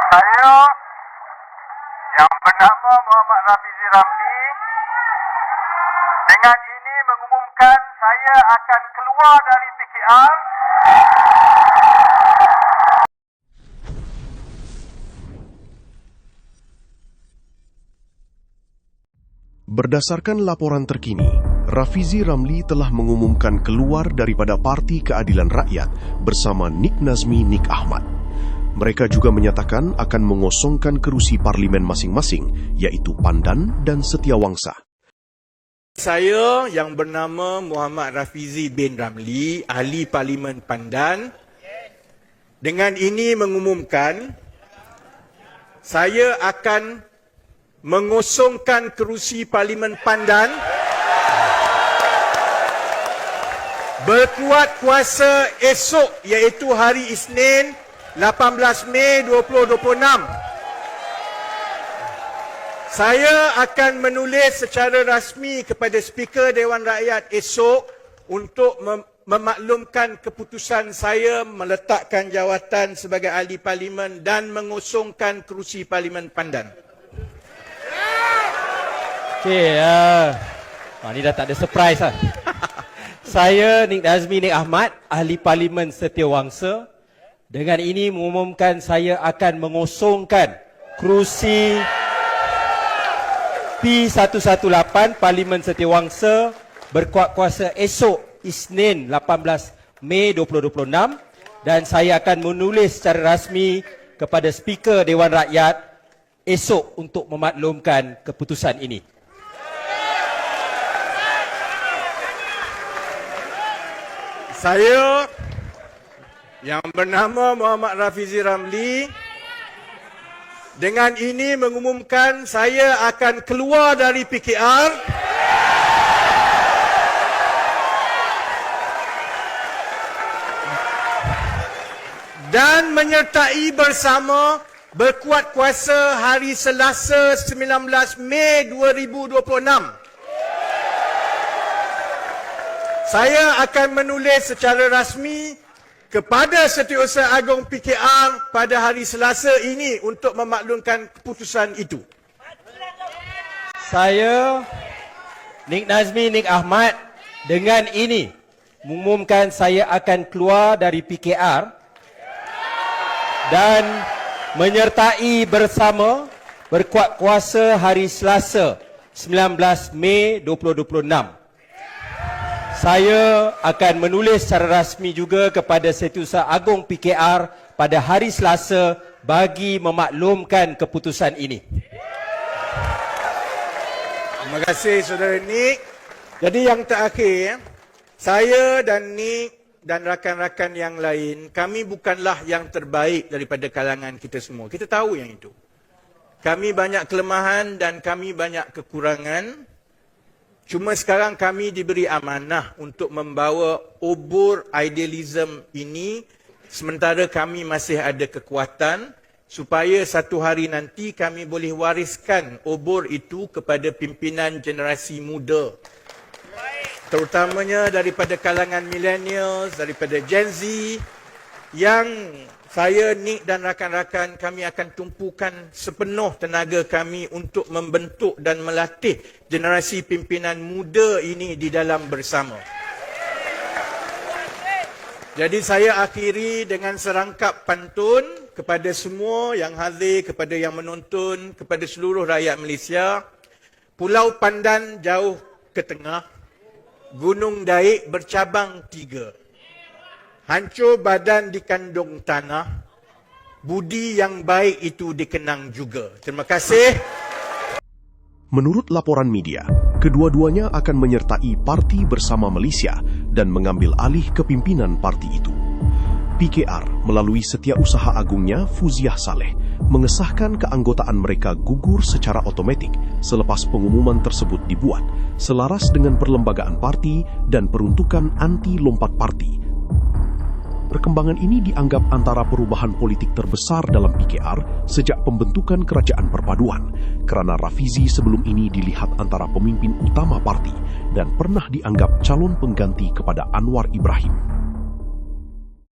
Saya yang bernama Muhammad Rafizi Ramli dengan ini mengumumkan saya akan keluar dari PKR. Berdasarkan laporan terkini, Rafizi Ramli telah mengumumkan keluar daripada Parti Keadilan Rakyat bersama Nik Nazmi Nik Ahmad. Mereka juga menyatakan akan mengosongkan kerusi parlimen masing-masing, iaitu Pandan dan Setiawangsa. Saya yang bernama Muhammad Rafizi bin Ramli, Ahli Parlimen Pandan, dengan ini mengumumkan saya akan mengosongkan kerusi Parlimen Pandan berkuat kuasa esok, iaitu hari Isnin 18 Mei 2026. Saya akan menulis secara rasmi kepada Speaker Dewan Rakyat esok untuk memaklumkan keputusan saya meletakkan jawatan sebagai ahli parlimen dan mengosongkan kerusi Parlimen Pandan. Okey, ni dah tak ada surprise lah. Saya Nik Nazmi Nik Ahmad, Ahli Parlimen Setiawangsa. Dengan ini mengumumkan saya akan mengosongkan kerusi P118 Parlimen Setiawangsa berkuat kuasa esok Isnin 18 Mei 2026 dan saya akan menulis secara rasmi kepada Speaker Dewan Rakyat esok untuk memaklumkan keputusan ini. Saya yang bernama Muhammad Rafizi Ramli dengan ini mengumumkan saya akan keluar dari PKR dan menyertai bersama berkuat kuasa hari Selasa 19 Mei 2026. Saya akan menulis secara rasmi kepada Setiausaha Agong PKR pada hari Selasa ini untuk memaklumkan keputusan itu. Saya Nik Nazmi Nik Ahmad dengan ini mengumumkan saya akan keluar dari PKR dan menyertai bersama berkuat kuasa hari Selasa 19 Mei 2026. Saya akan menulis secara rasmi juga kepada Setiausaha Agong PKR pada hari Selasa bagi memaklumkan keputusan ini. Terima kasih Saudara Nik. Jadi yang terakhir, saya dan Nik dan rakan-rakan yang lain, kami bukanlah yang terbaik daripada kalangan kita semua. Kita tahu yang itu. Kami banyak kelemahan dan kami banyak kekurangan. Cuma sekarang kami diberi amanah untuk membawa obor idealism ini sementara kami masih ada kekuatan supaya satu hari nanti kami boleh wariskan obor itu kepada pimpinan generasi muda. Terutamanya daripada kalangan millennials, daripada Gen Z yang saya, Nik dan rakan-rakan kami akan tumpukan sepenuh tenaga kami untuk membentuk dan melatih generasi pimpinan muda ini di dalam bersama. Jadi saya akhiri dengan serangkap pantun kepada semua yang hadir, kepada yang menonton, kepada seluruh rakyat Malaysia. Pulau Pandan jauh ke tengah, Gunung Daik bercabang 3. Hancur badan dikandung tanah, budi yang baik itu dikenang juga. Terima kasih. Menurut laporan media, kedua-duanya akan menyertai Parti Bersama Malaysia dan mengambil alih kepimpinan parti itu. PKR melalui Setiausaha Agungnya Fuziah Saleh mengesahkan keanggotaan mereka gugur secara automatik selepas pengumuman tersebut dibuat selaras dengan perlembagaan parti dan peruntukan anti lompat parti. Perkembangan ini dianggap antara perubahan politik terbesar dalam PKR sejak pembentukan Kerajaan Perpaduan kerana Rafizi sebelum ini dilihat antara pemimpin utama parti dan pernah dianggap calon pengganti kepada Anwar Ibrahim.